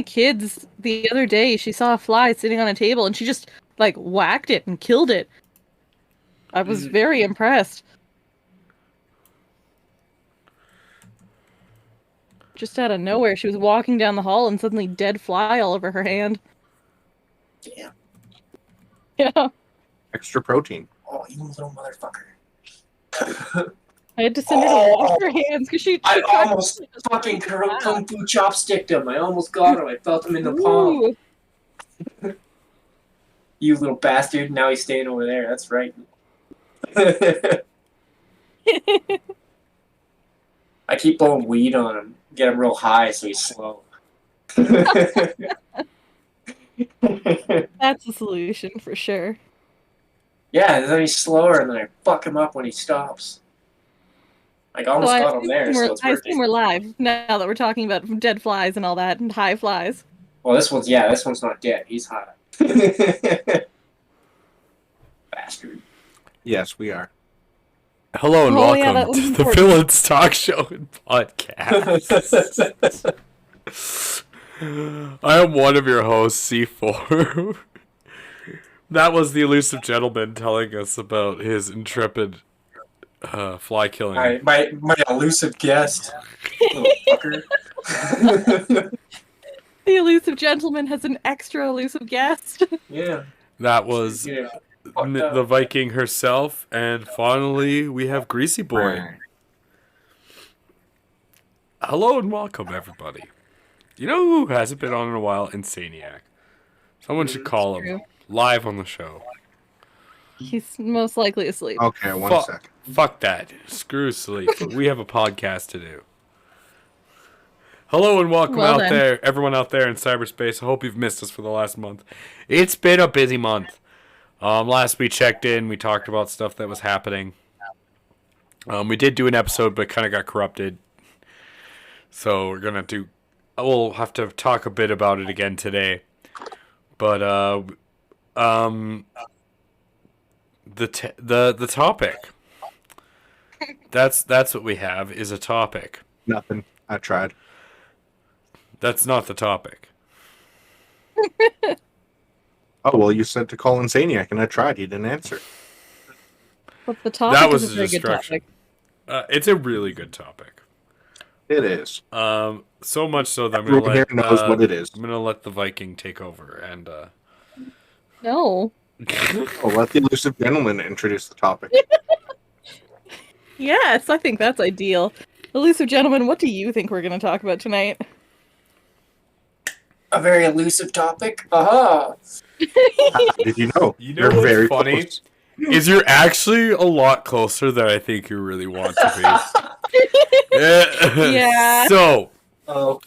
kids the other day, she saw a fly sitting on a table and she just like whacked it and killed it. I was very impressed. Just out of nowhere, she was walking down the hall and suddenly dead fly all over her hand. Damn. Yeah. Extra protein. Oh, you little motherfucker. I had to send her to wash her hands because she. I almost fucking kung fu chopsticked him. I almost got him. I felt him in the palm. You little bastard. Now he's staying over there. That's right. I keep blowing weed on him. Get him real high so he's slow. That's a solution for sure. Yeah, and then he's slower, and then I fuck him up when he stops. Like, I almost got him there, so it's I working. assume we're live now that we're talking about dead flies and all that, and high flies. Well, this one's not dead. He's high. Bastard. Yes, we are. Hello and welcome to the Villains Talk Show and Podcast. I am one of your hosts, C4. That was the elusive gentleman telling us about his intrepid fly killing. My elusive guest. Little fucker. The elusive gentleman has an extra elusive guest. Yeah. That was the Viking herself, and finally we have Greasy Boy. Hello and welcome, everybody. You know who hasn't been on in a while? Insaniac. Someone should call him live on the show. He's most likely asleep. Okay, one second. Fuck that. Screw sleep. We have a podcast to do. Hello and welcome there, everyone out there in cyberspace. I hope you've missed us for the last month. It's been a busy month. Last we checked in, we talked about stuff that was happening. We did do an episode, but kind of got corrupted. So we'll have to talk a bit about it again today. But the topic. That's what we have is a topic. Nothing. I tried. That's not the topic. Oh, well, you said to call Insaniac, and I tried. He didn't answer. But the topic that was is a very good topic. It's a really good topic. It is. So much so that everyone here knows what it is. I'm gonna let the Viking take over and. No. I'll let the elusive gentleman introduce the topic. Yes, I think that's ideal. Elusive gentleman, what do you think we're going to talk about tonight? A very elusive topic. Aha! Did you know? You're what's very funny? Close. Is you're actually a lot closer than I think you really want to be. Yeah. So, oh.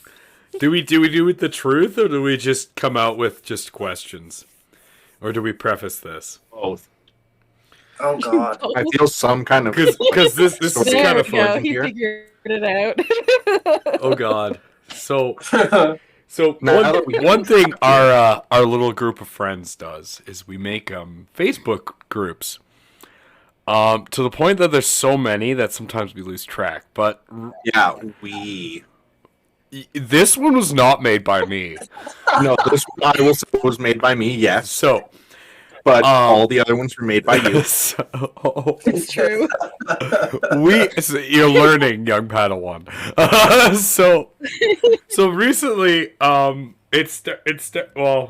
do we do it with the truth, or do we just come out with just questions? Or do we preface this? Both. Oh God! I feel some kind of because this is kind of fun. He figured it out. Oh God! So one thing our little group of friends does is we make Facebook groups. To the point that there's so many that sometimes we lose track. But yeah, this one was not made by me. No, this one I will say was made by me. Yes. So. But all the other ones were made by you. It's true. You're learning, young Padawan. So recently, well,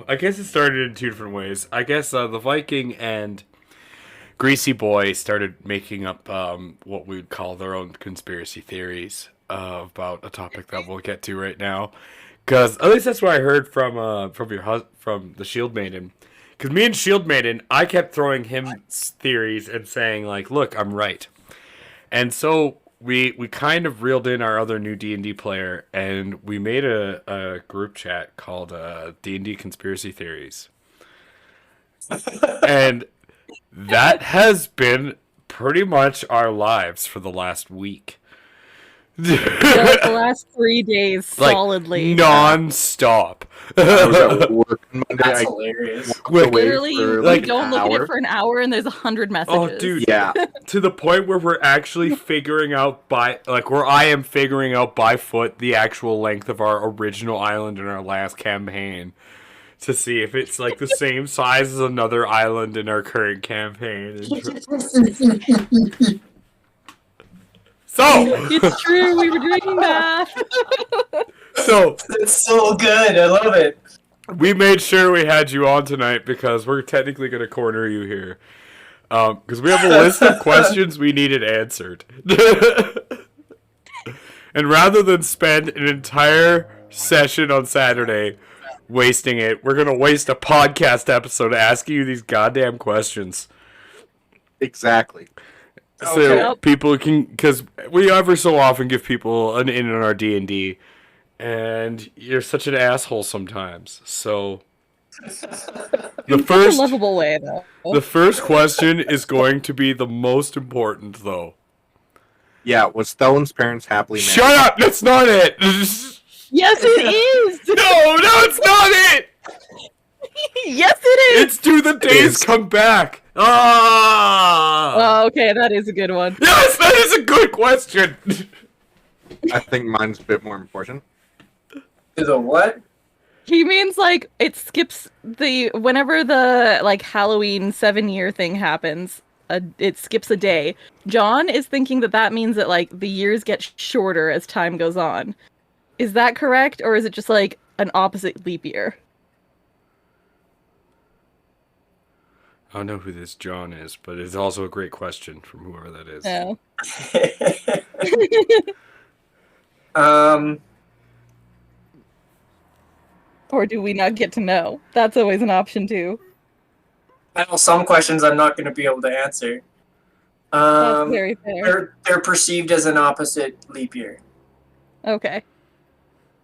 I guess it started in two different ways. I guess the Viking and Greasy Boy started making up what we would call their own conspiracy theories about a topic that we'll get to right now. Because at least that's what I heard from the Shield Maiden. Because me and Shield Maiden, I kept throwing him theories and saying, like, look, I'm right. And so we kind of reeled in our other new D&D player, and we made a group chat called D&D Conspiracy Theories. And that has been pretty much our lives for the last week. The last 3 days, solidly. Non-stop. I was at work Monday. That's hilarious. Literally, for you don't look at it for an hour and there's 100 messages. Oh, dude. Yeah. to the point where we're actually figuring out where I am figuring out by foot the actual length of our original island in our last campaign to see if it's like the same size as another island in our current campaign. So It's true. We were doing math. so It's so good. I love it. we made sure we had you on tonight because we're technically going to corner you here. Because we have a list of questions we needed answered. And rather than spend an entire session on Saturday wasting it, we're going to waste a podcast episode asking you these goddamn questions. Exactly. So Okay. people can, because we ever so often give people an in on our D&D, and you're such an asshole sometimes. So the Such first a lovable way, though. the first question is going to be the most important, though. Yeah, was Stellan's parents happily married? Shut up! That's not it. Yes, it is. No, it's not it. Yes, it is. It's do the days is. come back. Ah. Oh, okay, that is a good one. Yes, that is a good question. I think mine's a bit more important. To the what? He means like it skips whenever the like Halloween 7-year thing happens. It skips a day. John is thinking that means that like the years get shorter as time goes on. Is that correct, or is it just like an opposite leap year? I don't know who this John is, but it's also a great question from whoever that is. No. Or do we not get to know? That's always an option too. I know some questions I'm not going to be able to answer. That's very fair. They're perceived as an opposite leap year. Okay.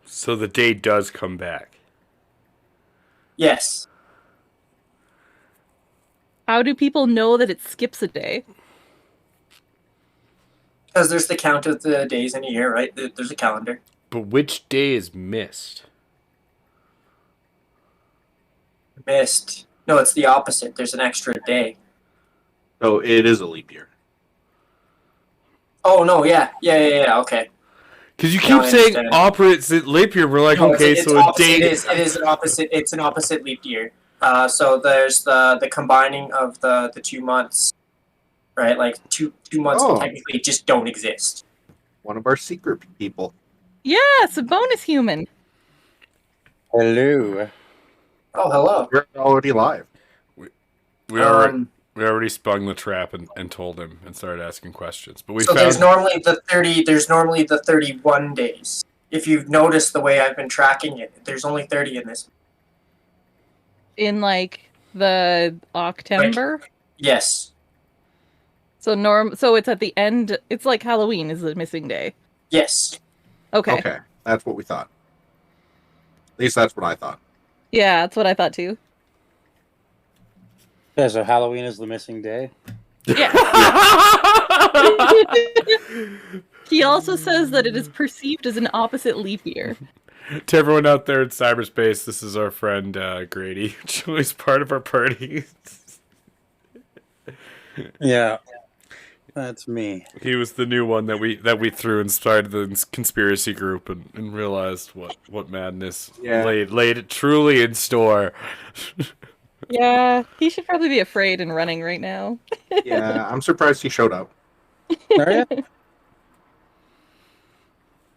So the day does come back. Yes. How do people know that it skips a day? Because there's the count of the days in a year, right? There's a calendar. But which day is missed? Missed. No, it's the opposite. There's an extra day. So it is a leap year. Oh, no, yeah. Yeah, okay. Because you No, keep I saying understand. opposite leap year. We're like, No, okay, it's so a opposite. day. It is an opposite. It's an opposite leap year. So there's the combining of the 2 months, right? Like two months Oh. technically just don't exist. One of our secret people. Yes, a bonus human. Hello. Oh, hello. We're already live. We already spun the trap and told him and started asking questions. But we So found there's normally the 31 days. If you've noticed the way I've been tracking it, there's only 30 in this. In like the October. Yes. So it's at the end. It's like Halloween is the missing day. Yes. Okay. Okay, that's what we thought. At least that's what I thought. Yeah, that's what I thought too. Yeah, so Halloween is the missing day. Yeah. He also says that it is perceived as an opposite leap year. to everyone out there in cyberspace, this is our friend Grady, who's part of our party. Yeah. That's me. He was the new one that we threw and started the conspiracy group and realized what madness Yeah. laid truly in store. Yeah, he should probably be afraid and running right now. Yeah, I'm surprised he showed up. Are ya?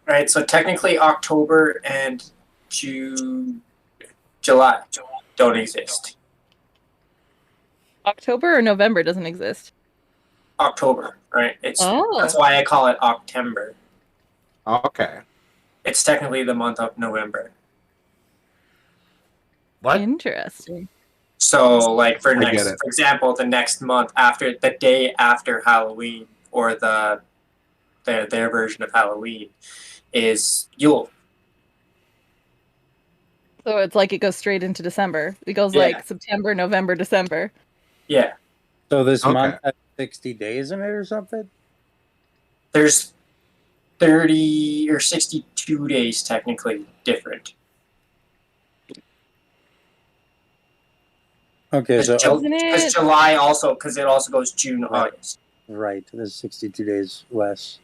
Right. So technically, October and July don't exist. October or November doesn't exist. October, right? Oh. That's why I call it Octember. Okay. It's technically the month of November. What? Interesting. So, like for I get it. for example, the next month after the day after Halloween, or their version of Halloween, is Yule. So it's like it goes straight into December. It goes Yeah. like September, November, December. Yeah, So this Okay. month has 60 days in it or something? there's 30 or 62 days technically different. Okay, so Because Isn't it- July also, because it also goes June, August. right. There's 62 days less.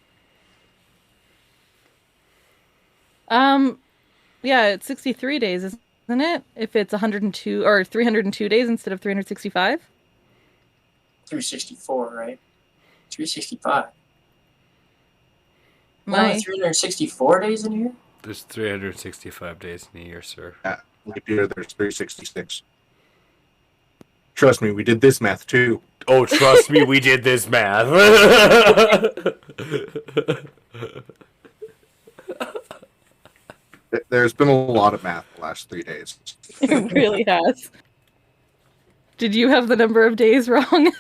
Yeah, it's 63 days, isn't it? If it's 102 or 302 days instead of 365. 364, right? 365. No, My 364 days in a year? There's 365 days in a year, sir. Leap year, there's 366. Trust me, we did this math too. Oh, trust me, we did this math. There's been a lot of math the last 3 days. it really has. Did you have the number of days wrong?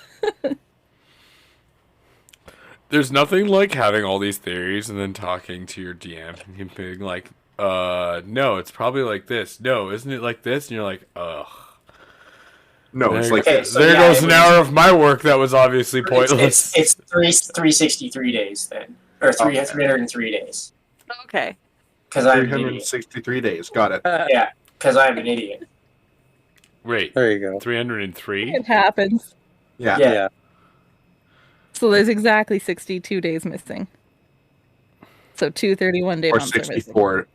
There's nothing like having all these theories and then talking to your DM and him being like, no, it's probably like this. No, isn't it like this? And you're like, ugh. No, it's like Okay, so there yeah, goes it an was- hour of my work that was obviously pointless. It's 363 days then. Or 303 days. Okay. Because I'm an idiot. 363 days. Got it. Yeah, because I'm an idiot. Wait, There you go. 303? It happens. Yeah. Yeah. Yeah. So there's exactly 62 days missing. So 231 day Or months are missing. 64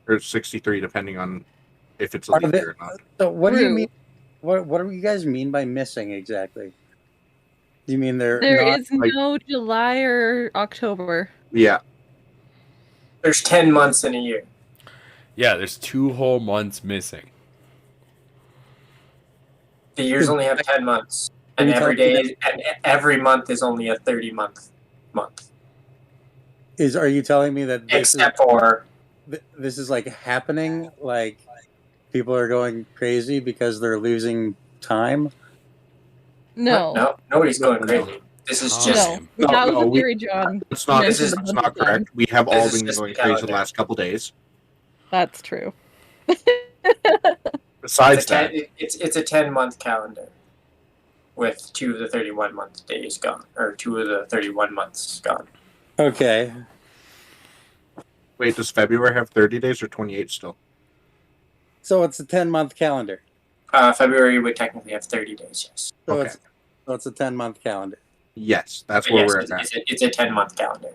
or 63, depending on if it's a Are leap they- year or not. So what do you True. mean? What do you guys mean by missing exactly? Do you mean they're There not? is like- no July or October. Yeah. There's 10 months in a year. Yeah, there's 2 whole months missing. The years only have 10 months. And Are you every talking day, and every month is only a 30-month month. Are you telling me that Except for, this is like happening? Like people are going crazy because they're losing time? No. nobody's going No. crazy. This is Oh. just, No. No, That was no, a we- theory, John. It's not, This it's is- not correct. We have all This is been just going the crazy the calendar. last couple days. That's true. Besides it's a that, 10, it's a 10-month calendar with 2 of the 31-month days gone, or 2 of the 31 months gone. Okay. wait, does February have 30 days or 28 still? So it's a 10-month calendar. February would technically have 30 days, yes. So Okay. it's a 10-month calendar. Yes, that's But where yes, we're it's, at. it's a 10-month calendar.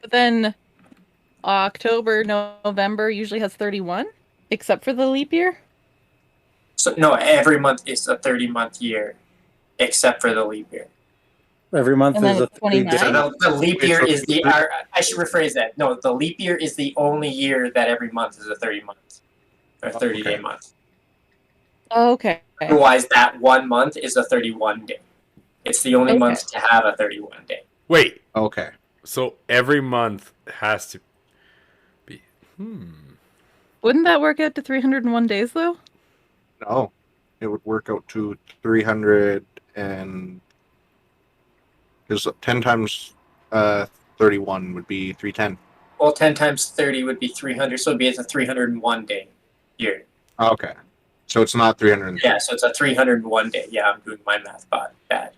But then October, November usually has 31, except for the leap year. So no, every month is a 30-month year, except for the leap year. Every month And is then a it's 29. So the leap Wait, year so- is the. I should rephrase that. No, the leap year is the only year that every month is a 30-month or 30-day Okay. month. Okay. Otherwise, that 1 month is a 31 day. It's the only Okay. month to have a 31 day. Wait, Okay. so every month has to be. Wouldn't that work out to 301 days though? No, it would work out to 300 and because 10 times 31 would be 310. Well, 10 times 30 would be 300, so it'd be a 301 day year. Okay, so it's not 300. Yeah, so it's a 301 day. Yeah, I'm doing my math bad.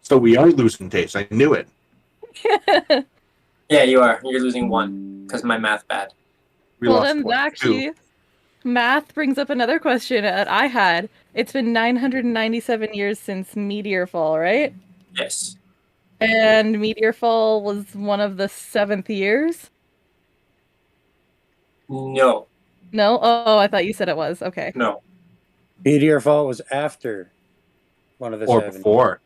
So we are losing days. I knew it. Yeah, you are. You're losing 1 because my math bad. We well, lost then one. actually, math brings up another question that I had. It's been 997 years since Meteor Fall, right? Yes. And Meteor Fall was one of the 7th years? No. No? Oh, I thought you said it was. Okay. No. Meteor Fall was after one of the Or 7. before.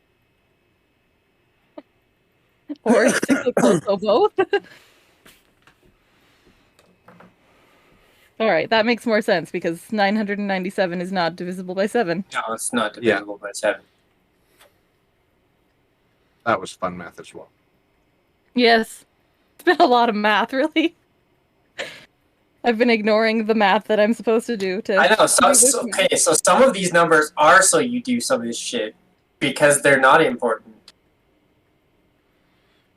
Or cyclical, so both? All right, that makes more sense because 997 is not divisible by 7. No, it's not Yeah. divisible by 7. That was fun math as well. Yes. It's been a lot of math, really. I've been ignoring the math that I'm supposed to do to I know. So, do this math. okay, so some of these numbers are so you do some of this shit because they're not important.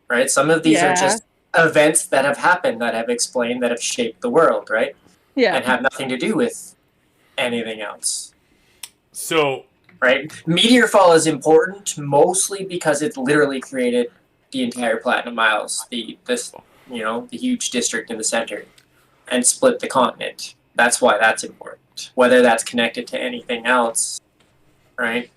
Right? Some of these Yeah. are just events that have happened, that have explained, that have shaped the world, right? Yeah. And have nothing to do with anything else. So, Right? Meteor Fall is important mostly because it literally created the entire Platinum Isles, the huge district in the center, and split the continent. That's why that's important. Whether that's connected to anything else, right?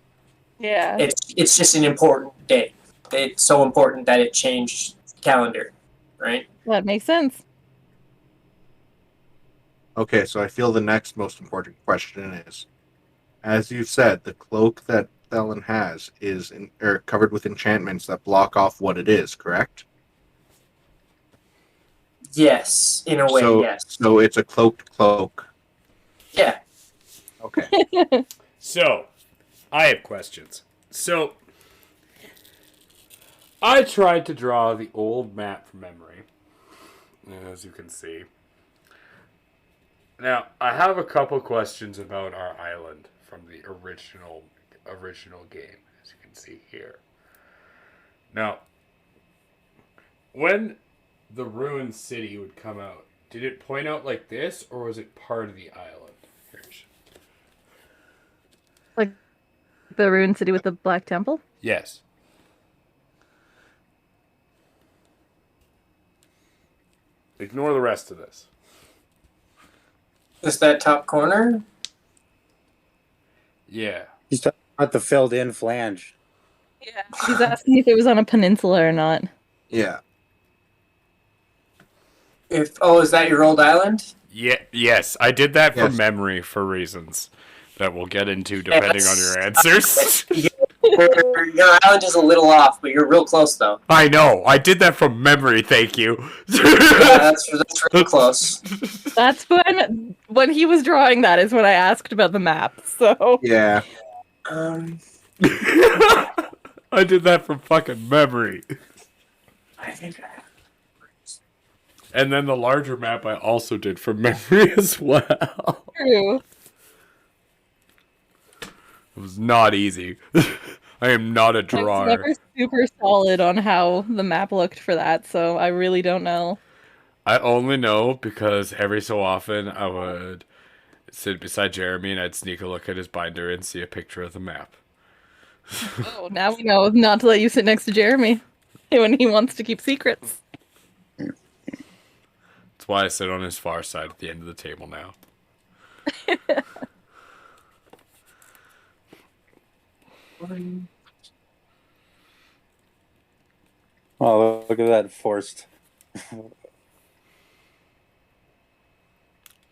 Yeah. It's just an important day. It's so important that it changed calendar, right? That makes sense. Okay, so I feel the next most important question is, as you said, the cloak that Thelen has is covered with enchantments that block off what it is, correct? Yes, in a way, yes. So it's a cloaked cloak. Yeah. Okay. So, I have questions. So, I tried to draw the old map from memory, as you can see. Now, I have a couple questions about our island from the original game, as you can see here. Now, when the ruined city would come out, did it point out like this, or was it part of the island? Here's... Like the ruined city with the Black Temple? Yes. Ignore the rest of this. Is that top corner? Yeah. He's talking about the filled-in flange. Yeah. He's asking if it was on a peninsula or not. Yeah. Is that your old island? Yeah. Yes, I did that from Yes. memory for reasons that we'll get into depending on your answers. Your island is a little off, but you're real close though. I know. I did that from memory. Thank you. Yeah, that's real close. That's when he was drawing that is when I asked about the map. So Yeah. I did that from fucking memory. I think And then the larger map I also did from memory as well. true. It was not easy. I am not a I was drawer. never super solid on how the map looked for that, so I really don't know. I only know because every so often I would sit beside Jeremy and I'd sneak a look at his binder and see a picture of the map. Oh, now we know not to let you sit next to Jeremy when he wants to keep secrets. That's why I sit on his far side at the end of the table now. Oh, look at that forced.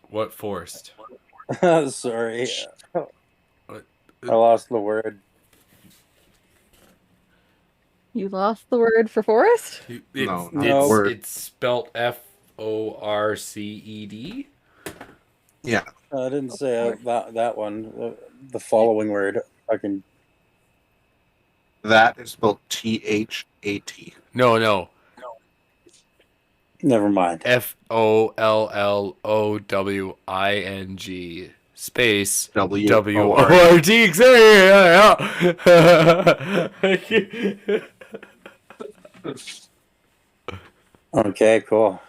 What forced? Sorry. What? I lost the word. You lost the word for forest? No, no. It's spelt Forced. Yeah. I didn't say that one. The following word. I can. That is spelled THAT. No. Never mind. FOLLOWING space WORD. WORD. Okay, cool.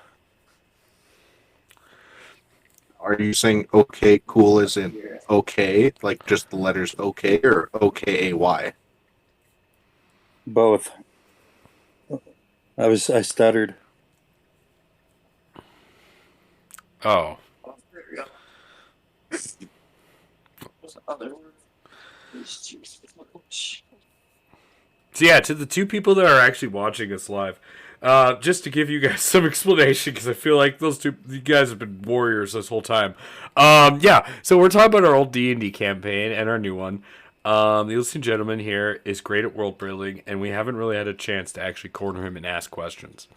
Are you saying okay, cool as in okay, like just the letters okay, or OKAY? Both. I stuttered. Oh. there we go. What's the other word? So yeah, to the two people that are actually watching us live, just to give you guys some explanation, because I feel like you guys have been warriors this whole time. Yeah, so we're talking about our old D&D campaign and our new one. The listening gentleman here is great at world building, and we haven't really had a chance to actually corner him and ask questions.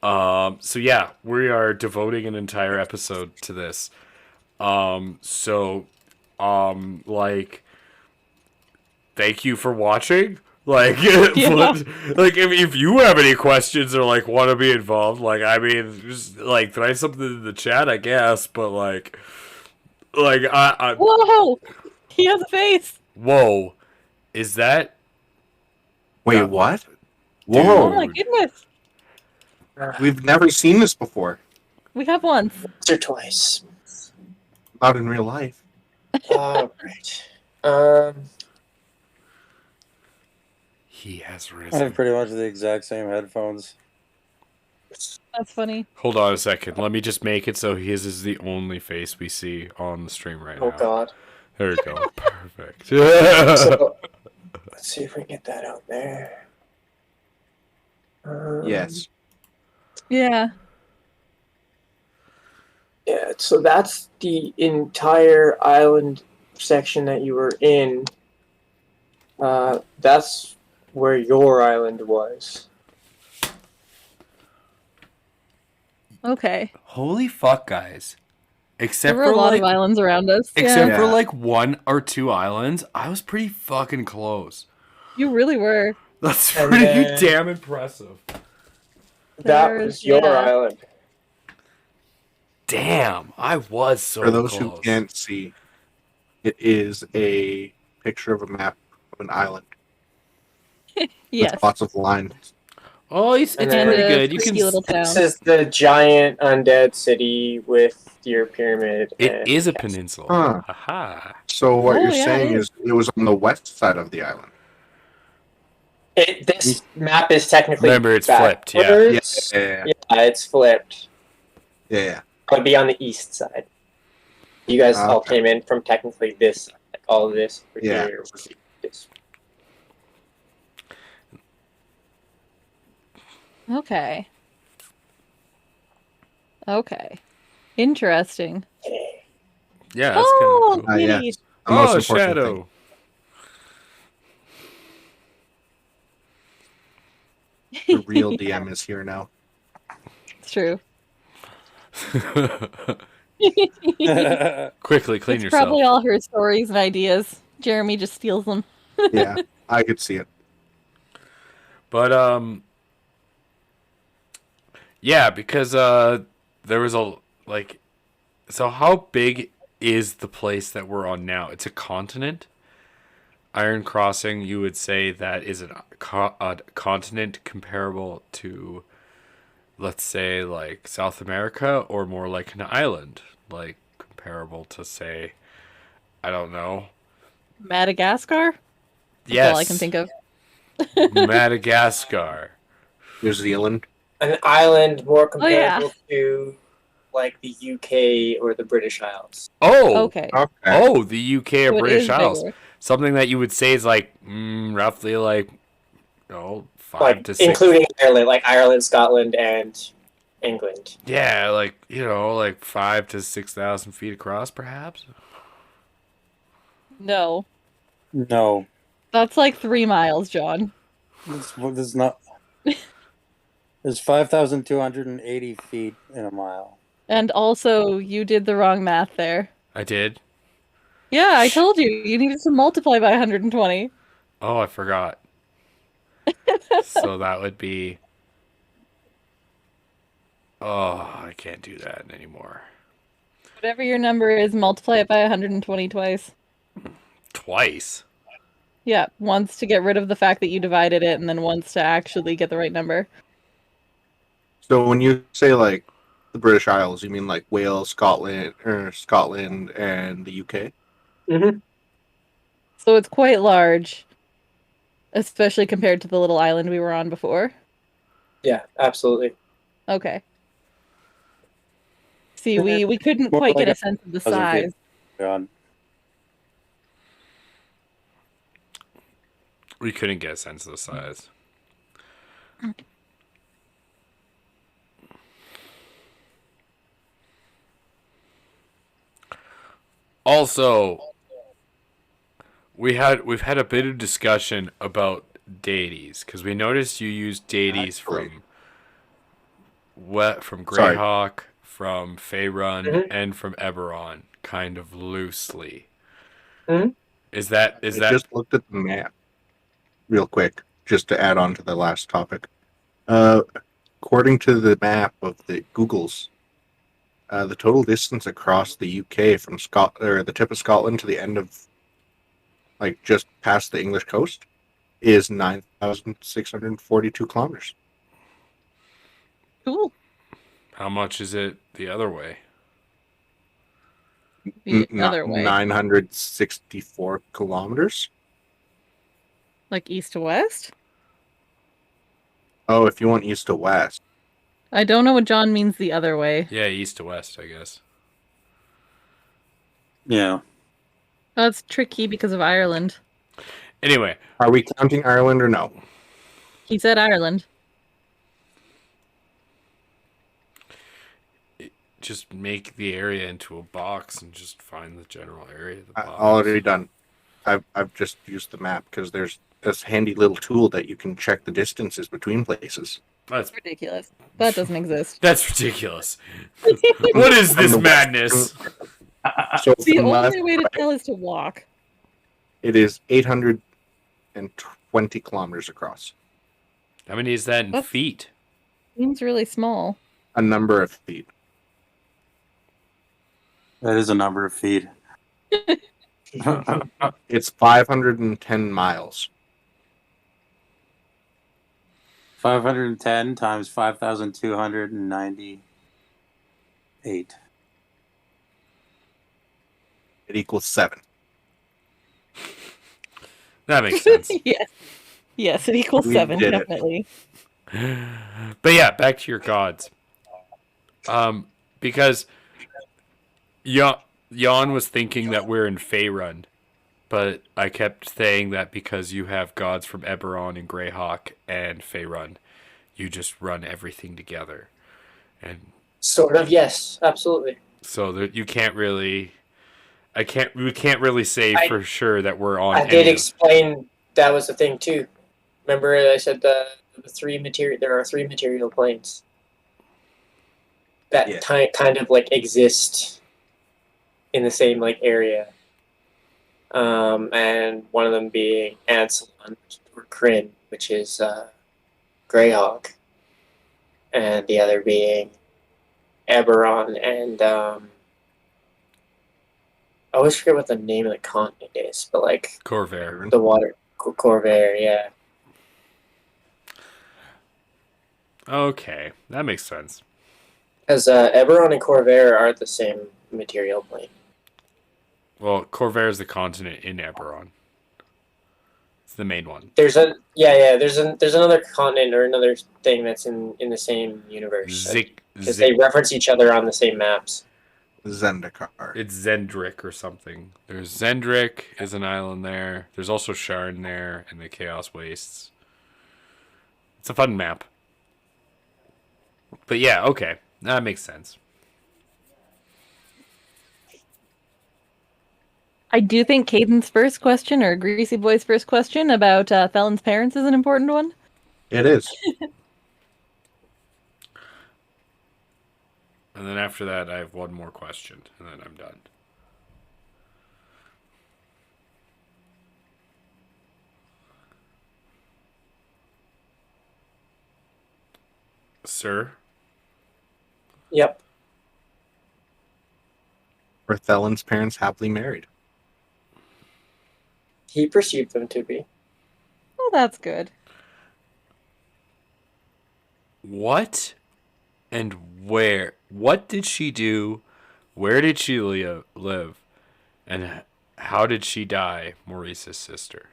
So yeah, we are devoting an entire episode to this. Thank you for watching. Like, Yeah. if you have any questions or like want to be involved, like, I mean, just like throw something in the chat, I guess. But I Whoa! He has a face! whoa, is that? Wait, Yeah. what? Dude. Oh Whoa! my goodness! We've never seen this before. We have once. Once or twice. Not in real life. All right. He has I have risen. pretty much the exact same headphones. That's funny. Hold on a second. Let me just make it so his is the only face we see on the stream right Oh now. God. There we go. Perfect. So, Let's see if we can get that out there. Yes. Yeah. Yeah, so that's the entire island section that you were in. That's where your island was. Okay. Holy fuck, guys! There Except were for a lot like, of islands around us. except Yeah. for Yeah. like 1 or 2 islands, I was pretty fucking close. You really were. That's And pretty then- damn impressive. That There's- was your yeah. island. Damn, I was so For those close. who can't see, it is a picture of a map of an island Yes. with lots of lines. Oh, it's And pretty then- good. You Pretty can. little This town. is the giant undead city with your pyramid. It and is a castle. peninsula. Huh. Aha. So what Oh, you're yeah, saying it is it was on the west side of the island. This map is technically Remember, it's flipped, yeah. backwards. Yeah. Yeah, it's flipped. Yeah. It would be on the east side. You guys all Okay. came in from technically this side. All of this over Yeah. here. would be this. Okay. Okay. Interesting. Yeah, that's Oh, kind of cool. yeah. neat. The most Oh, important Shadow. thing. The real DM is here now. It's true. Quickly clean It's yourself. probably all her stories and ideas. Jeremy just steals them. Yeah, I could see it. But yeah, because there was a like, so how big is the place that we're on now? It's a continent. Iron Crossing, you would say that is a continent comparable to, let's say, like South America, or more like an island, like comparable to, say, I don't know. Madagascar? That's Yes, all I can think of. Madagascar. New Zealand. An island more Oh, yeah. comparable to like the UK or the British Isles. Oh, Okay. Okay. oh, the UK or So it British is Isles. bigger. Something that you would say is like roughly like, oh, 5 Like to 6. including Ireland, like Ireland, Scotland, and England. Yeah, like, you know, like 5 to 6,000 feet across, perhaps. No. No, That's like 3 miles, John. this is not. There's 5,280 feet in a mile. And also, you did the wrong math there. I did. Yeah, I told you. You needed to multiply by 120. Oh, I forgot. So that would be. Oh, I can't do that anymore. Whatever your number is, multiply it by 120 twice. Twice. Yeah, once to get rid of the fact that you divided it, and then once to actually get the right number. So when you say like the British Isles, you mean like Wales, Scotland, and the UK? Mm-hmm. So it's quite large, especially compared to the little island we were on before. Yeah, absolutely. Okay. See, we couldn't More quite like get a a sense of the 1,000 feet. size. God. We couldn't get a sense of the size. Also, we've had a bit of discussion about deities, because we noticed you use deities Actually. from Sorry. Greyhawk, from Faerun, Mhm. and from Eberron, kind of loosely. Mhm. Is that I just looked at the map real quick, just to add on to the last topic. According to the map of the Googles, the total distance across the UK from the tip of Scotland to the end of, like, just past the English coast, is 9,642 kilometers. Cool. how much is it the other way? The other way. 964 kilometers. Like east to west? Oh, if you want east to west. I don't know what John means the other way. Yeah, east to west, I guess. Yeah. That's tricky because of Ireland. Anyway, Are we counting Ireland or no? He said Ireland. just make the area into a box and just find the general area of the box. Already done. I've just used the map because there's this handy little tool that you can check the distances between places. That's Ridiculous. That doesn't exist. That's ridiculous. What is this madness? So The from left, only way to tell is to walk. it is 820 kilometers across. How many is that in That's- feet? Seems really small. A number of feet. That is a number of feet. It's 510 miles. 510 times 5,298. It equals 7. That makes sense. Yes. Yes, it equals We 7, did it. definitely. But yeah, back to your gods. Because Jan was thinking that we're in Faerun, but I kept saying that because you have gods from Eberron and Greyhawk and Faerun, you just run everything together, and Sort of, yes, absolutely. so that you can't really. We can't really say I- for sure that we're on. I any did of- explain that was the thing too. Remember, I said the three material. There are 3 material planes that Yeah. kind of like exist in the same like area, and one of them being Ansalon or Kryn, which is Greyhawk, and the other being Eberron and I always forget what the name of the continent is, but like Corvair. the water Corvair, yeah. Okay, that makes sense. Because Eberron and Corvair are the same material plane. Well, Corvair is the continent in Eberron. It's the main one. There's there's another continent or another thing that's in the same universe. Because they reference each other on the same maps. Zendikar. It's Zendrick or something. There's Zendrick is an island there. There's also Sharn there and the Chaos Wastes. It's a fun map. But yeah, okay. That makes sense. I do think Caden's first question, or Greasy Boy's first question about Felon's parents is an important one. It is. And then after that, I have one more question, and then I'm done. Sir? Yep. Were Thelen's parents happily married? He perceived them to be. Oh, that's good. What and where? What did she do? Where did she live? And how did she die, Maurice's sister?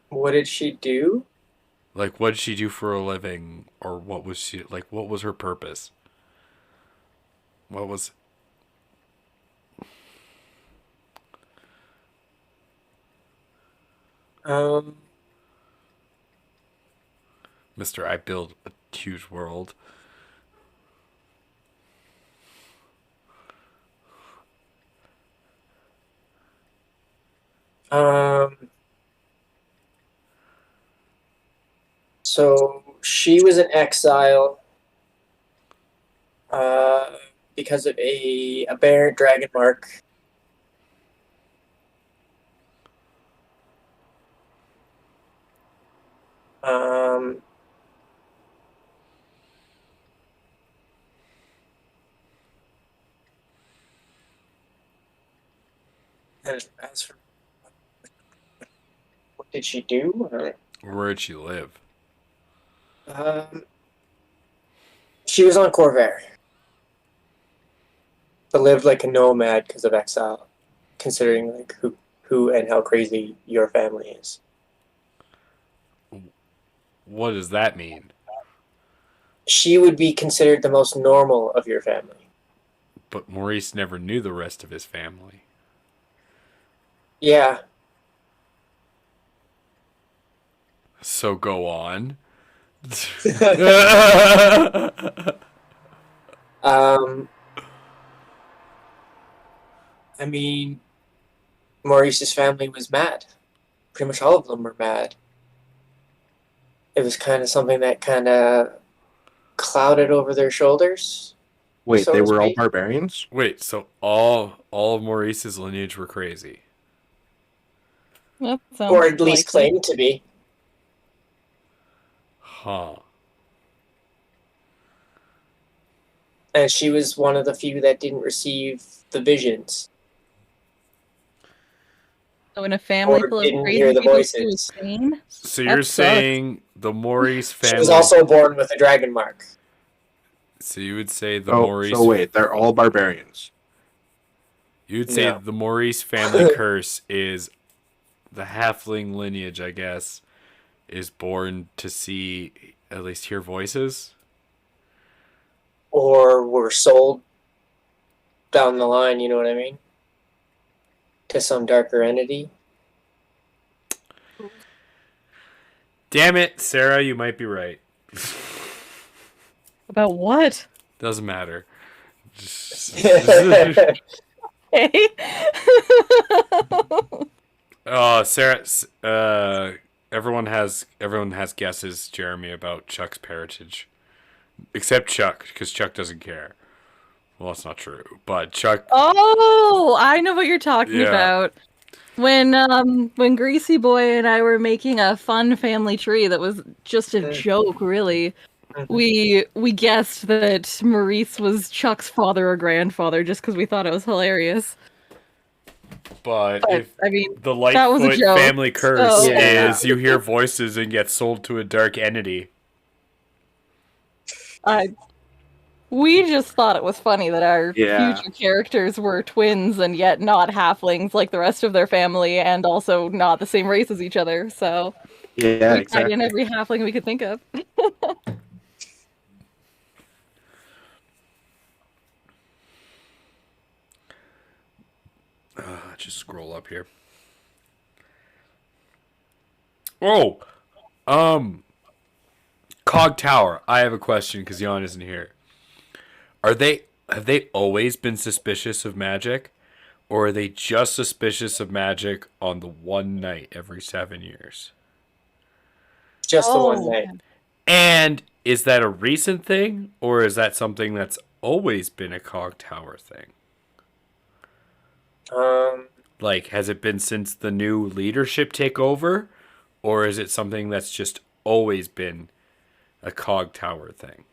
What did she do? Like, what did she do for a living? Or what was she, like, what was her purpose? What was... Um, Mr. I build a huge world. um, so she was in exile because of a aberrant dragon mark. Um, and as for what did she do? Where did she live? She was on Corvair, but lived like a nomad because of exile, considering like who and how crazy your family is. What does that mean? she would be considered the most normal of your family. But Maurice never knew the rest of his family. Yeah. So go on. I mean, Maurice's family was mad. Pretty much all of them were mad. It was kind of something that kind of clouded over their shoulders. Wait, So they to were all speak. barbarians? Wait, so all of Maurice's lineage were crazy. That sounds Or at least likely. claimed to be. Huh. And she was one of the few that didn't receive the visions. So in a family Or full of didn't crazy hear the people, she was voices. sane. So That you're sucks. saying the Maurice She family. was also born with a dragon mark. So you would say the Oh, Maurice. so wait, they're all barbarians. You'd say No. the Maurice family curse is the halfling lineage, I guess, is born to see, at least hear voices. Or were sold down the line, you know what I mean? To some darker entity. Damn it, Sarah, you might be right. About what? Doesn't matter. Hey. Oh, Sarah. Everyone has guesses, Jeremy, about Chuck's parentage, except Chuck, because Chuck doesn't care. Well, that's not true, but Chuck. Oh, I know what you're talking Yeah. about. When Greasy Boy and I were making a fun family tree that was just a joke, really. We guessed that Maurice was Chuck's father or grandfather just because we thought it was hilarious. But But if I mean, the that was a Lightfoot joke. family curse So- Yeah. is you hear voices and get sold to a dark entity. We just thought it was funny that our Yeah. future characters were twins and yet not halflings like the rest of their family, and also not the same race as each other. So Yeah, we tied in exactly. every halfling we could think of. Just scroll up here. Oh, Cog Tower. I have a question because Jan isn't here. Have they always been suspicious of magic, or are they just suspicious of magic on the one night every 7 years? Just the Oh. one night. And is that a recent thing, or is that something that's always been a Cog Tower thing? Like, has it been since the new leadership takeover, or is it something that's just always been a Cog Tower thing?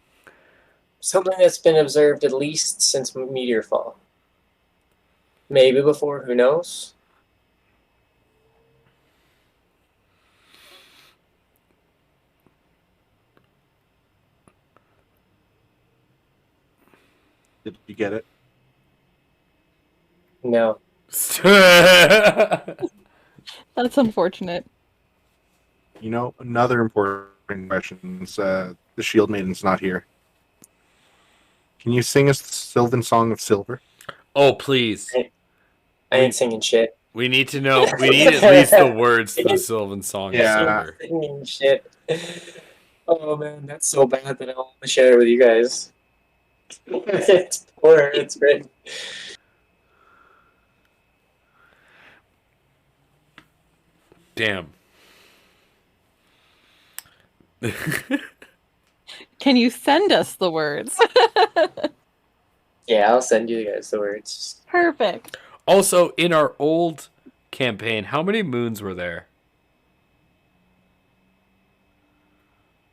Something that's been observed at least since Meteor Fall. Maybe before, who knows? Did you get it? No. That's unfortunate. You know, another important question is the Shield Maiden's not here. Can you sing us the Sylvan Song of Silver? Oh, please. I ain't singing shit. We need to know. We need at least the words to the Sylvan Song Yeah. of Silver. Singing shit. Oh man, that's so bad that I want to share it with you guys. It's poor. It's written. Damn. Can you send us the words? Yeah, I'll send you guys the words. Perfect. Also, in our old campaign, how many moons were there?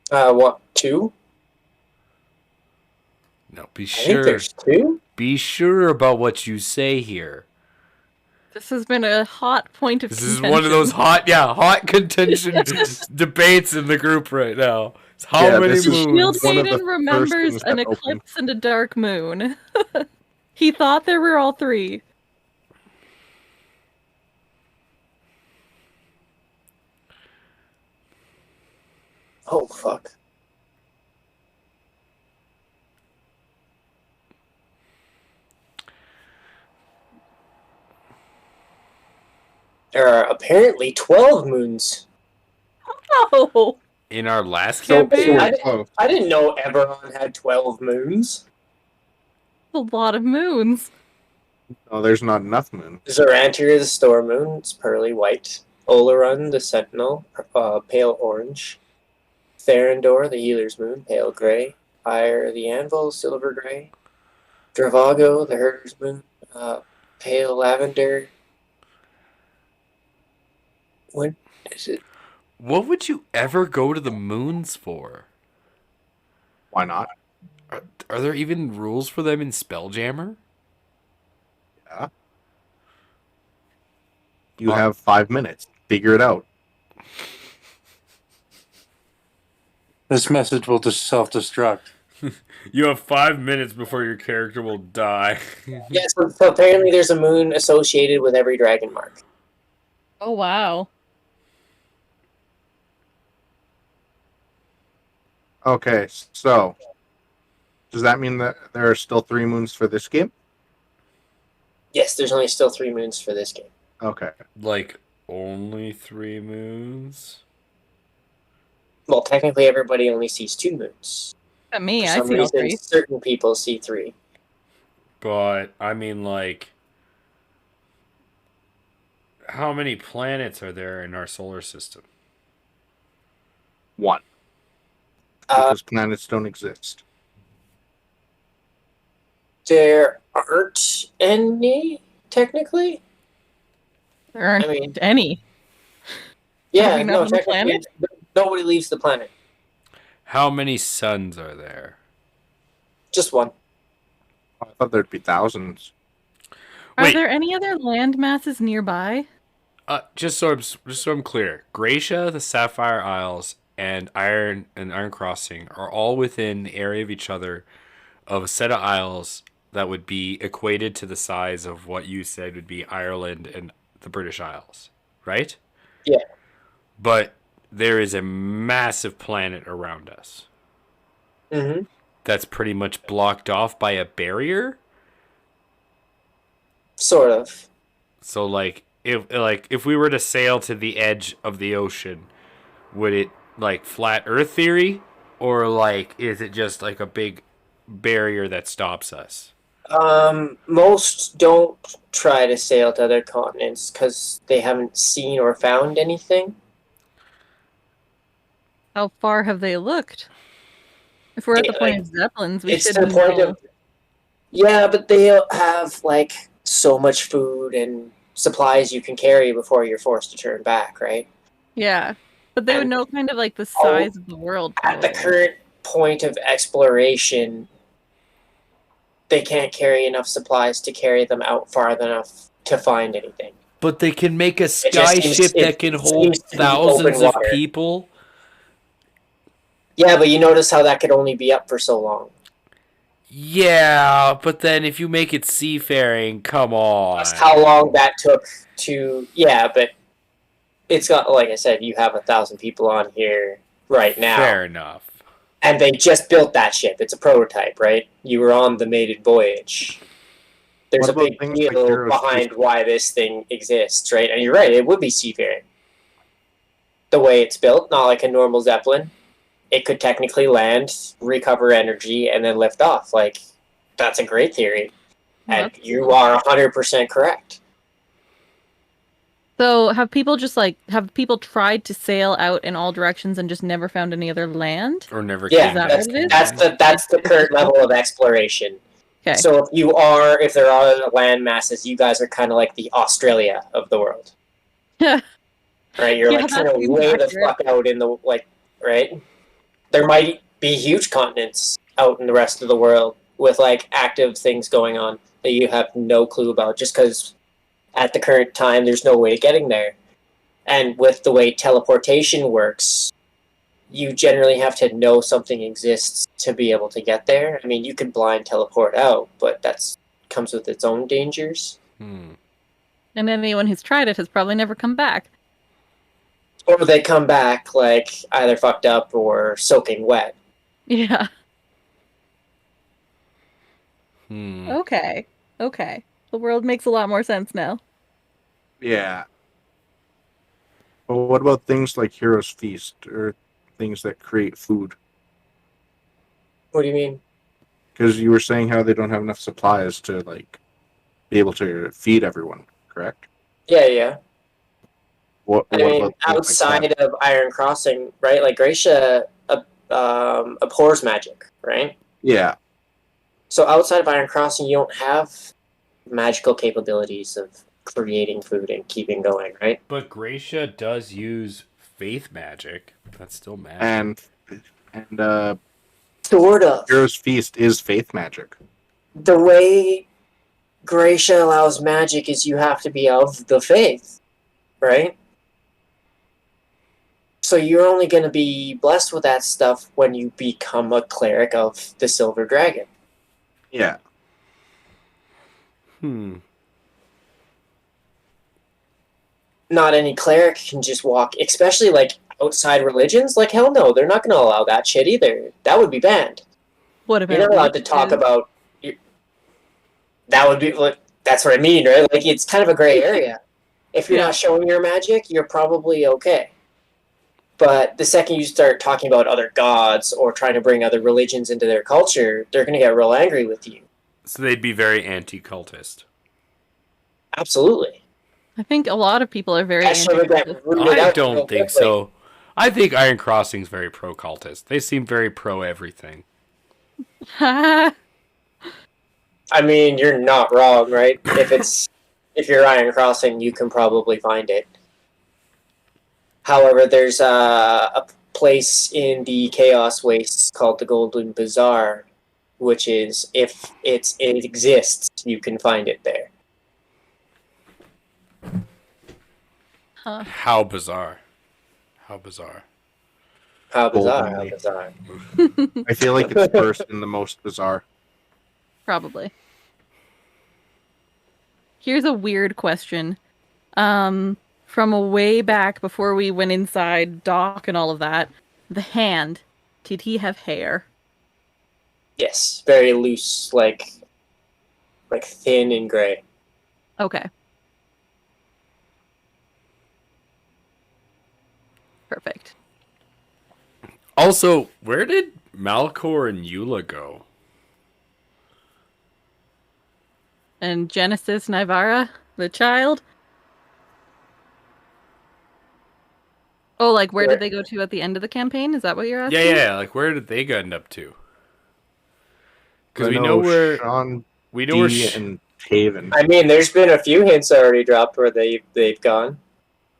What, 2? No, be I think sure. there's 2? Be sure about what you say here. This has been a hot point of This contention. is one of those hot contention debates in the group right now. It's how Yeah, many this is- Shield moons? one of the Maiden first remembers things an that opened. eclipse and a dark moon. He thought there were all 3. Oh, fuck. There are apparently 12 moons. Oh, In our last So, campaign, I- close. I didn't know Eberron had 12 moons. a lot of moons. Oh, there's not enough moon. Zorantir, the Storm Moon, it's pearly white. Olerun, the Sentinel, pale orange. Therendor, the Healer's Moon, pale gray. Ire, the Anvil, silver gray. Dravago, the Herder's Moon, pale lavender. When is it? what would you ever go to the moons for? Why not? Are there even rules for them in Spelljammer? Yeah. You have 5 minutes. Figure it out. This message will just self-destruct. You have 5 minutes before your character will die. Yeah, so apparently there's a moon associated with every dragon mark. Oh wow. Okay, so does that mean that there are still 3 moons for this game? Yes, there's only still 3 moons for this game. Okay. Like, only 3 moons? Well, technically everybody only sees 2 moons. Me, For I some see all reason, three. certain people see 3. But, I mean, like, how many planets are there in our solar system? 1. Because planets don't exist. There aren't any, technically. There aren't I mean, any. yeah, we not no, on the technically, nobody leaves the planet. How many suns are there? Just 1. I thought there'd be thousands. Are Wait. there any other land masses nearby? Just so I'm clear, Gracia, the Sapphire Isles, and Iron Crossing are all within the area of each other of a set of isles that would be equated to the size of what you said would be Ireland and the British Isles, right? Yeah. But there is a massive planet around us Mm-hmm. that's pretty much blocked off by a barrier. Sort of. So if we were to sail to the edge of the ocean, would it like flat Earth theory, or like is it just like a big barrier that stops us? Most don't try to sail to other continents because they haven't seen or found anything. How far have they looked? If we're at the Yeah, point like, of zeppelins, we It's should to the point know. of... Yeah, but they have, like, so much food and supplies you can carry before you're forced to turn back, right? Yeah, but they would And- know kind of like the size of the world. At the probably. current point of exploration, they can't carry enough supplies to carry them out far enough to find anything. But they can make a just seems- it seems to be open water. people. Yeah, but you notice how that could only be up for so long. Yeah, but then if you make it seafaring, come on. That's how long that took to... Yeah, but it's got, like I said, you have 1,000 people on here right now. Fair enough. And they just built that ship. It's a prototype, right? You were on the maiden voyage. There's What a about big things like deal Heroes behind 2? why this thing exists, right? And you're right, it would be seafaring. The way it's built, not like a normal Zeppelin. It could technically land, recover energy, and then lift off. Like, that's a great theory. Well, And that's you cool. are 100% correct. So have people tried to sail out in all directions and just never found any other land? Or never Yeah, came that back. what it is? that's the current level of exploration. Okay. So if there are other land masses, you guys are kind of like the Australia of the world. Yeah. Right? You're Yeah, like kind that of seems way the accurate. fuck out in the, like, right? There might be huge continents out in the rest of the world with, like, active things going on that you have no clue about just because at the current time there's no way of getting there. And with the way teleportation works, you generally have to know something exists to be able to get there. I mean, you can blind teleport out, but that's comes with its own dangers. Hmm. And anyone who's tried it has probably never come back. Or they come back, like, either fucked up or soaking wet. Yeah. Hmm. Okay. The world makes a lot more sense now. Yeah. Well, what about things like Heroes Feast or things that create food? What do you mean? Because you were saying how they don't have enough supplies to like be able to feed everyone, correct? Yeah, yeah. What I what mean, about things like outside that? of Iron Crossing, right? Like Gracia abhors magic, right? Yeah, So outside of Iron Crossing, you don't have magical capabilities of creating food and keeping going, right? But Gracia does use faith magic. That's still magic. and Sort of. Heroes Feast is faith magic. The way Gracia allows magic is you have to be of the faith, right? So you're only going to be blessed with that stuff when you become a cleric of the Silver Dragon. Yeah, Not any cleric can just walk, especially like outside religions. Like, hell no, they're not going to allow that shit either. That would be banned. What about You're not allowed to talk witches? about. That would be. That's what I mean, right? Like, it's kind of a gray area. If you're Yeah. not showing your magic, you're probably okay. But the second you start talking about other gods or trying to bring other religions into their culture, they're going to get real angry with you. So they'd be very anti-cultist. Absolutely. I think a lot of people are very That should have anti. got rooted I out real don't think quickly. so. I think Iron Crossing's very pro-cultist. They seem very pro-everything. I mean, you're not wrong, right? If you're Iron Crossing, you can probably find it. However, there's a place in the Chaos Wastes called the Golden Bazaar, which is if it exists, you can find it there. How bizarre. How bizarre. How bizarre! How Golden bizarre! I feel like it's first in the most bizarre. Probably. Here's a weird question. From a way back before we went inside Doc and all of that, the hand, did he have hair? Yes, very loose, like thin and gray. Okay. Perfect. Also, where did Malcor and Eula go? And Genesis Nivara, the child? Oh, like where did they go to at the end of the campaign? Is that what you're asking? Yeah. Like, where did they end up to? Because I we know where Sean we know where. D and Taven. I mean, there's been a few hints already dropped where they've gone.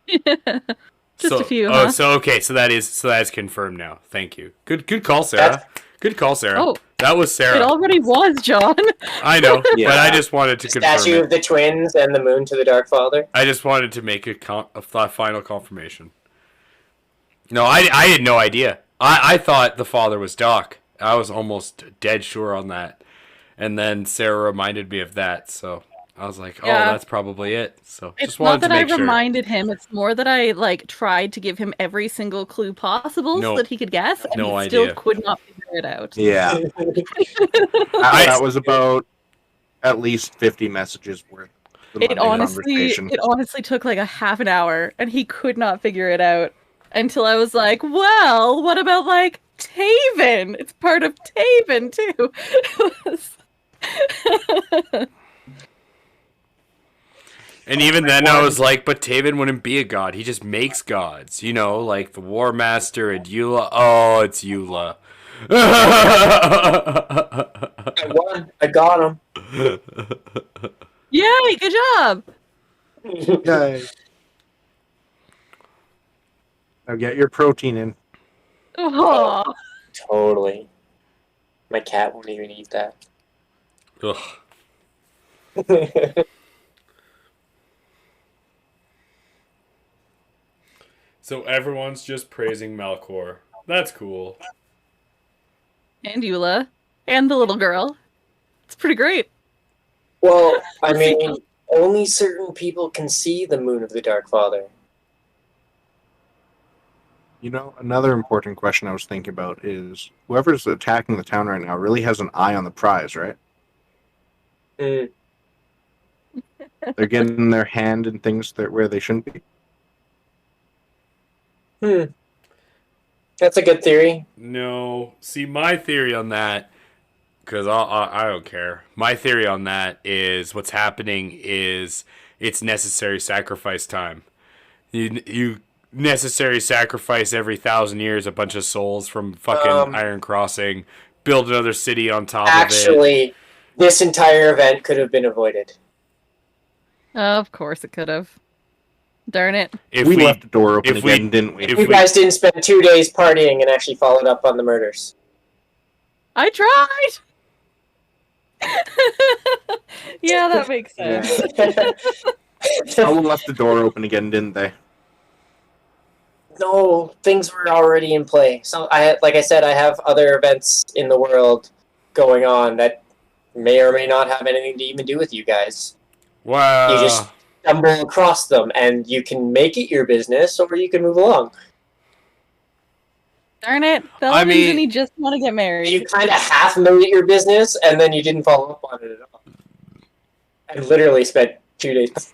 Just a few, Oh, huh? so that is confirmed now. Thank you. Good call, Sarah. Good call, Sarah. Oh, that was it Sarah. already was, John. I know, but Yeah. I just wanted to confirm Statue it. of the twins and the moon to the Dark Father. I just wanted to make a final confirmation. No, I had no idea. I thought the father was Doc. I was almost dead sure on that. And then Sarah reminded me of that, so I was like, oh, Yeah. that's probably it. So It's just wanted not that to I make sure. reminded him. It's more that I tried to give him every single clue possible No. so that he could guess, and No he idea. still could not figure it out. Yeah, that was about at least 50 messages worth. The It Monday conversation. honestly took like a half an hour, and he could not figure it out until I was like, "Well, what about Taven? It's part of Taven too." And even then, I was like, but Taven wouldn't be a god. He just makes gods. You know, like the War Master and Eula. Oh, it's Eula. I won. I got him. Yay! Good job. Yay. Now get your protein in. Oh, Totally. My cat won't even eat that. Ugh. So everyone's just praising Malcor. That's cool. and Eula, and the little girl. It's pretty great. Well, I mean, only certain people can see the moon of the Dark Father. You know, another important question I was thinking about is whoever's attacking the town right now really has an eye on the prize, right? Mm. They're getting their hand in things where they shouldn't be. That's a good theory. No. See, my theory on that, because I don't care. My theory on that is what's happening is it's necessary sacrifice time. You necessary sacrifice every 1,000 years a bunch of souls from fucking Iron Crossing, build another city on top of it. Actually, this entire event could have been avoided. Of course it could have. Darn it. If we left the door open if we- again, didn't we? if You guys didn't spend 2 days partying and actually followed up on the murders. I tried! Yeah, that makes sense. Someone left the door open again, didn't they? No, things were already in play. So like I said, I have other events in the world going on that may or may not have anything to even do with you guys. Wow. You just stumble across them, and you can make it your business, or you can move along. Darn it. Bella I and mean- Ginny just want to get You married. kind of half made it your business, and then you didn't follow up on it at all. And literally spent 2 days.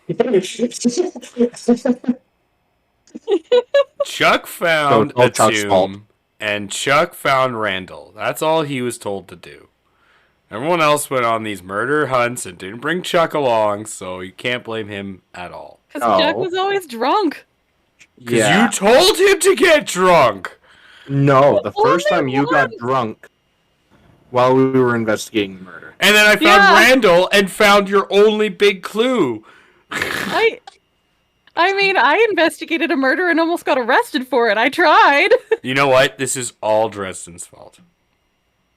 Chuck found So a it's all Chuck's fault. tomb, and Chuck found Randall. That's all he was told to do. Everyone else went on these murder hunts and didn't bring Chuck along, so you can't blame him at all. Because Oh. Jack was always drunk. Because you told him to get drunk! No, the Only first time you got once. drunk while we were investigating the murder. And then I found Yeah. Randall and found your only big clue. I mean, I investigated a murder and almost got arrested for it. I tried. You know what? This is all Dresden's fault.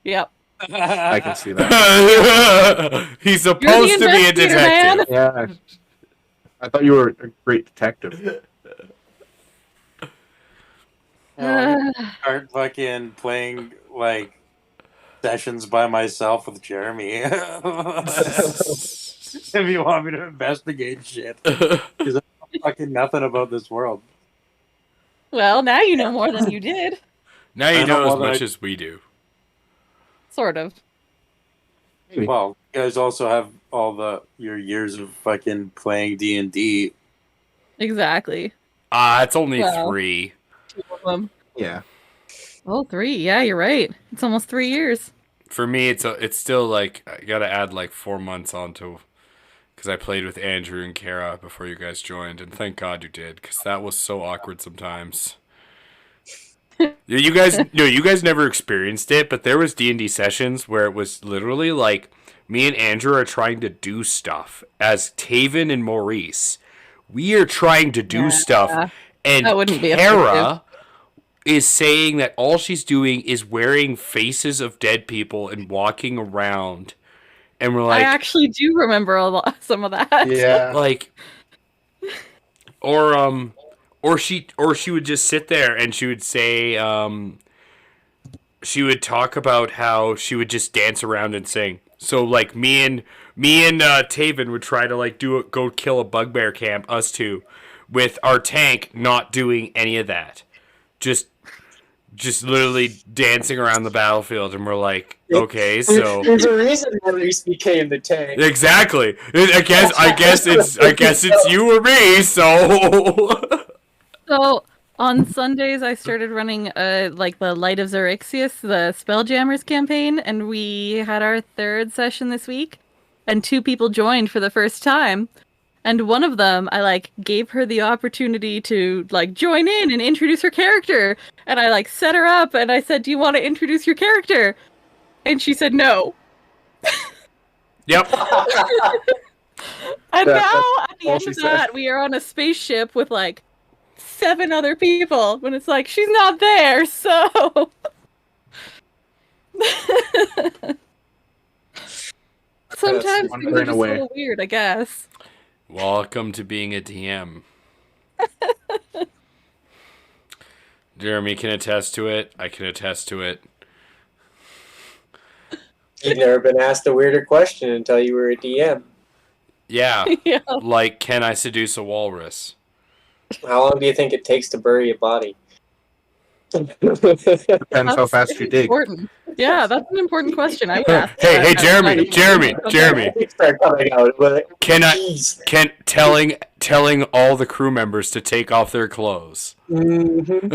Yep. I can see that. He's supposed to be a investigator, man. detective. Yeah. I thought you were a great detective. Start fucking playing like sessions by myself with Jeremy. If you want me to investigate shit, because I know fucking nothing about this world. Well, now you know more than you did. Now you I know know as what much I- as we do. Sort of. Maybe. Well, you guys also have all your years of fucking playing D&D. Exactly. It's only Well. 3. Two of them. Yeah. Oh, 3. Yeah, you're right. It's almost 3 years. For me, it's still like I gotta add like 4 months onto, because I played with Andrew and Kara before you guys joined, and thank God you did, because that was so awkward sometimes. You guys never experienced it, but there was D&D sessions where it was literally like me and Andrew are trying to do stuff as Taven and Maurice. We are trying to do stuff, and That wouldn't be Kara is saying that all she's doing is wearing faces of dead people and walking around, and we're like, I actually do remember some of that. Yeah. like, or she would just sit there and she would say, she would talk about how she would just dance around and sing. So like me and Taven would try to like go kill a bugbear camp, us two, with our tank not doing any of that, just literally dancing around the battlefield, and we're like, okay, so There's a reason Maurice became the tank. exactly. I guess it's you or me. So So on Sundays, I started running like the Light of Xerixius, the Spelljammers campaign, and we had our 3rd session this week, and 2 people joined for the first time. And one of them, I like gave her the opportunity to like join in and introduce her character. And I like set her up and I said, "Do you want to introduce your character?" And she said no. yep. And That- now that's at the all end she of said. that, we are on a spaceship with like 7 other people. When it's like she's not there, so sometimes wandering things are just away. a little weird, I guess. Welcome to being a DM. Jeremy can attest to it. I can attest to it. You've never been asked a weirder question until you were a DM. Yeah, Yeah. like, can I seduce a walrus? How long do you think it takes to bury a body? Depends how fast you dig. Important. Yeah, that's an important question. I would ask Hey, that. Jeremy, Jeremy. Start coming out. But Can I Jeez. can telling all the crew members to take off their clothes. Mm-hmm.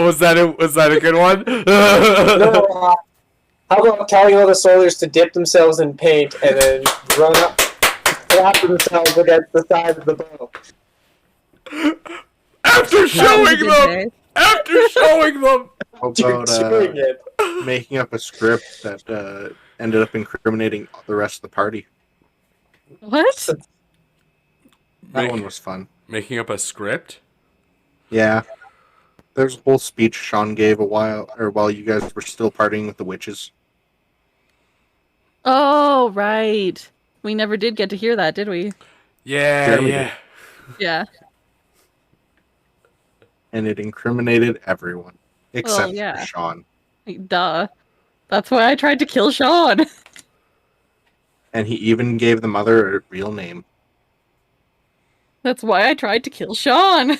Was that a good one? No, how about telling all the soldiers to dip themselves in paint and then run up, slap themselves against the side of the boat? After showing them! After showing them! How Dude, about doing it. making up a script that ended up incriminating the rest of the party? What? That one was fun. Making up a script? Yeah. There's a whole speech Sean gave while you guys were still partying with the witches. Oh, right. We never did get to hear that, did we? Yeah, Jeremy yeah. did. Yeah. And it incriminated everyone. Except yeah. for Sean. Duh. That's why I tried to kill Sean. And he even gave the mother a real name. That's why I tried to kill Sean.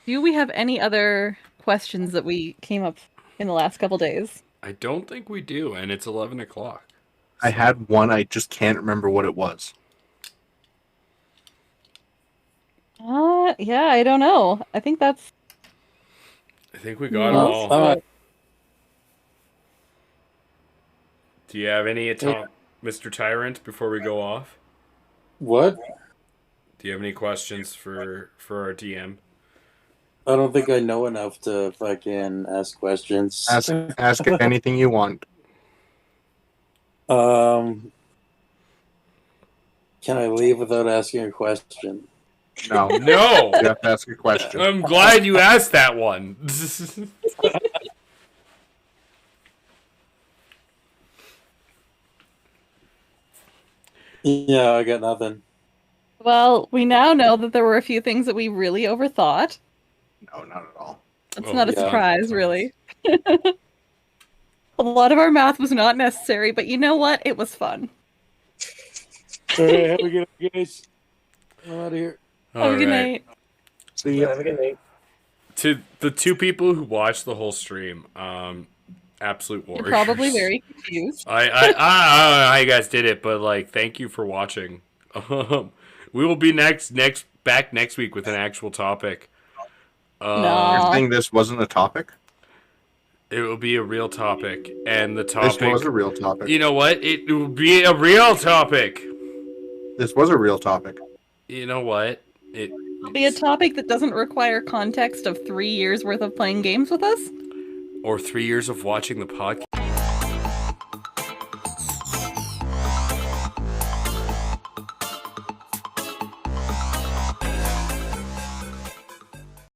Do we have any other questions that we came up in the last couple days? I don't think we do, and it's 11 o'clock. I had one, I just can't remember what it was. Yeah, I don't know. I think that's... I think we got Well, them all. Uh, Do you have any Mr. Tyrant before we go off? what? Do you have any questions for our DM? I don't think I know enough to fucking ask questions. Ask anything you want. Can I leave without asking a question? No. No! You have to ask a question. I'm glad you asked that one. Yeah, I got nothing. Well, we now know that there were a few things that we really overthought. No, not at all. That's Oh, not a yeah. surprise, really. A lot of our math was not necessary, but you know what? It was fun. All right, have a good night, guys. I'm out of here. Have a good night. See ya. Have a good night. To the two people who watched the whole stream, absolute You're warriors. probably very confused. I don't know how you guys did it, but like, thank you for watching. We will be back next week with an actual topic. No. You're saying this wasn't a topic? It will be a real topic, and the This topic. was a real topic. You know what? It will be a real topic. This was a real topic. You know what? It'll be a topic that doesn't require context of 3 years worth of playing games with us. Or 3 years of watching the podcast.